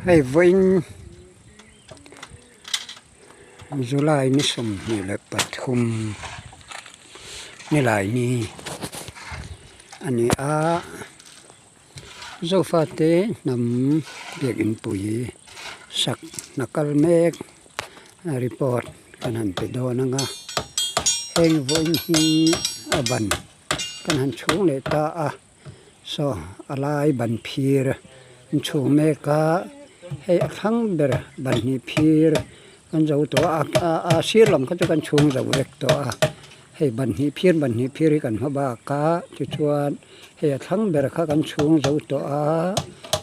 hay vinh July ni som ni le pathum ni lai ni ani a zofate nam biak in pui sak nakal mek report kanan pe do nanga heng voin hi aban kanan chung le ta a so alai ban phir chung me ka hei thang ber ban hi phir kan zo to a sir lam ka kan chung zo rek to a hei ban hi phir kan ha ba ka ti chuan hei thang ber kha kan chung zo to a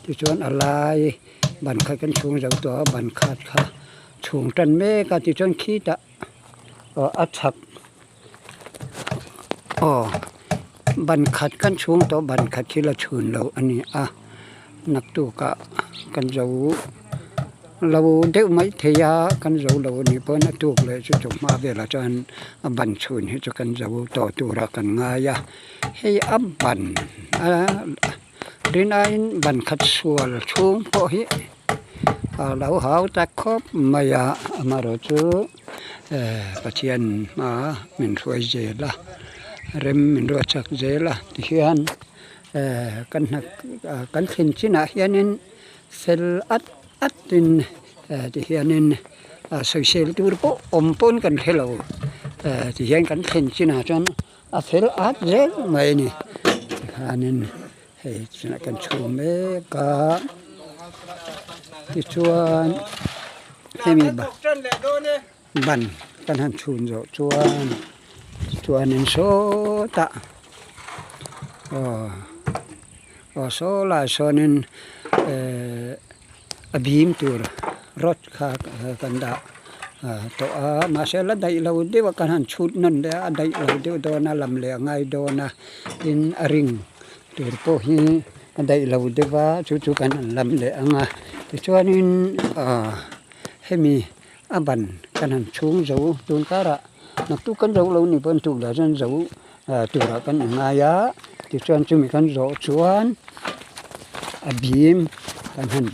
ti chuan alai ban kha kan chung zo to ban khat kha chung tan me ka ti chuan khi ta a thak ban khat kan chung to ban khat khi la chun lo ani a nak tu ka kan zoเราเด็กไม่เทียกันเรานี่เพิ่นถูกเลยจุกมาเวลาจันบันชุนให้จุกันเราต่อตัวรักกันง่ายให้อับบันดินไอ้บันขัดส่วนช่วงพอฮีเราหาตะคบมายามาเราจูปัจจัยมาเหมือนช่วยเจล่ะเริ่มเหมือนรัวจักเจล่ะที่เฮียนกันขึ้นที่ไหนเฮียนินเซลอัดดินที่เฮียนินโซเชียลตัวพวกอมปนกันให้เราที่เฮียนกันเห็นจีน่าจนเซลอัดเร่งไม่นี่อันนั้นให้จีน่ากันชูเมกาที่ชวนให้มีบันกันหันชูนจวนนินโซตะโซลาโซนินบีมตัวรถข้ากันดาตัวมาเสร็จแล้วได้เราเดี๋ยวกันหันชุดนั่นเดี๋ยวได้เราเดี๋ยวโดนลำเลียงไงโดนอินริงตัวพวกนี้ได้เราเดี๋ยวว่าชุดกันลำเลียงที่ช่วงนี้ให้มีบันกันหันชุ่งเจ้าโดนการะนักตุกันเจ้าเรานี่เป็นตุกแล้วจนเจ้าตัวกันง่ายที่ช่วงจุ่มกันเจ้าชวนบีมกันหัน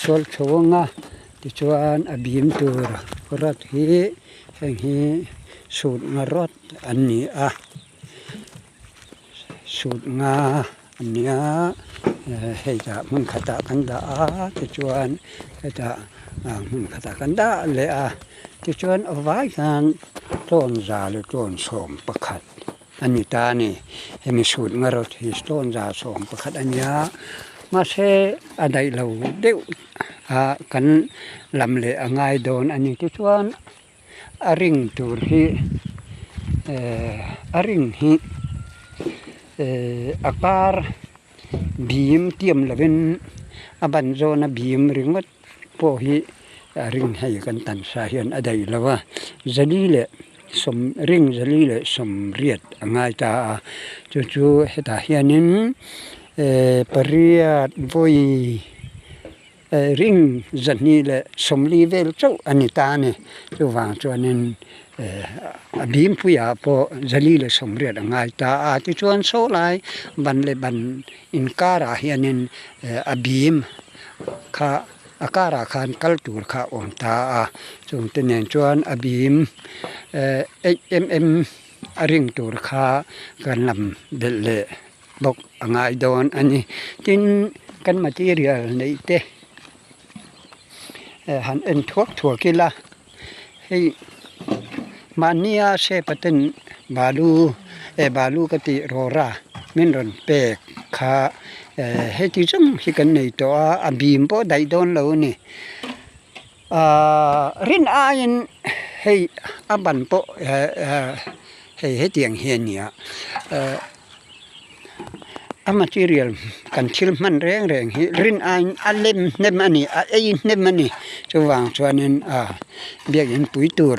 โซลชวงที่ชวนบีมตัวรถฮีแห่งฮีสูตรงารถอันนี้สูตรงาอันนี้ให้จะมึงขตะกันดาที่ชวนให้จะมึงขตะกันดาเลยที่ชวนเอาไว้กันต้นจาหรือต้นสมประคัดอันนี้ตานี่ให้มีสูตรงารถที่ต้นจาสมประคัดอันนี้มาเสอะไรเราเดี๋ยวกันลำเละง่ายโดนอันนี้ที่ชวนริงตัวที่ริงที่อากาศบีมเตรียมละเป็นบันโซนบีมริงวัดพวกที่ริงให้กันตันสาเหตุอะไรแล้วว่าจะลีเละสมริงจะลีเละสมเรียดง่ายตาจู่ๆเหตุเฮียนินปริยัติวยริงจันนี่แหละสมลีเวลเจ้าอันนี้ตาเนี่ยตัววางจวนนั้นบีมผู้ยาพอจันนี่แหละสมเรียดง่ายตาที่ชวนโซไลบันเลยบันอินการาเฮียนินบีมข้าอาการาคานกัลตูร์ข้าองตาจงเป็นอย่างชวนบีมริงตูร์ข้ากันลำเดลบอกง่ายโดนอันนี้จินกันมาที่เรียลในเตหันเอ็นถั่วกินละให้มาเนียเซปตันบาลูกติโรรามินรอนเปกขาให้ที่จำที่กันในตัวบีมพอได้โดนแล้วนี่รินอายินให้บันพอให้เตียงเฮียเนี่ยมาที่เรียลกันชิลมันแรงฮิรินอันเล่มเนมันนี่เนมันนี่จะวางส่วนนั้นเบียกเห็นปุ๋ยตัว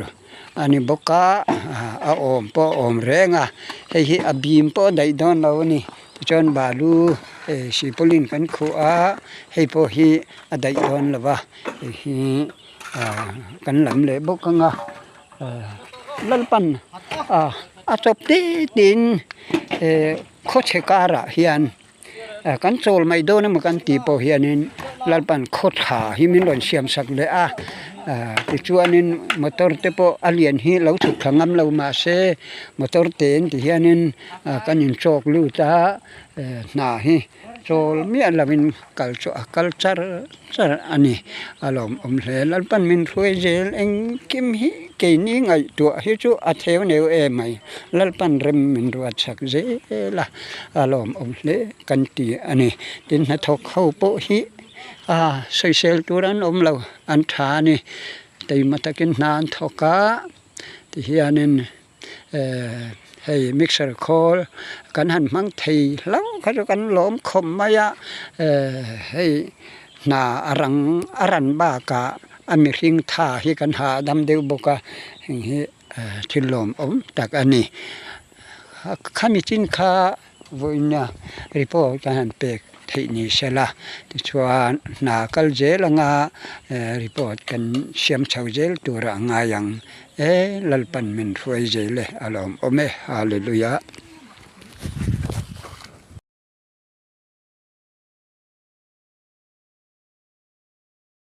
อันนี้บกอมปอมแรงให้บีมปอได้ดอนเรานี่จนบาลูสิปลินกันขัวให้พอฮีได้ดอนแล้วว่าฮีกันหลำเลยบกงลัลปันจบที่ดินโคเชการะเฮียนกันโซลไม่โดนเหมือนกันตีโปเฮียนิน lal pan khot kha hi min lon siam sak le a ti chuanin motor te po alien hi lo thuk thangam lo ma se motor ten ti hianin kanin chok lu ta na hi chol mi alamin culture ani alom hle lal pan min thui zel eng kim hi ke ni ngai tu hi chu a theu neu e mai lal pan rem min ruat sak ze la alom hle kan ti ani tin na thok khau po hi social turan lo an tha ni tei matakin nan thoka ti hianin hey mixer call kan han mang thei lo kha kan lom khom maya hey na aran ba ka ami ring tha hi kan ha dam deu boka hi thilom tak ani khami chin kha voina report kan pek thei ni sela ti chuan na kal jelanga report kan siam chau jel tura nga yang lalpan min thui jele alom ome hallelujah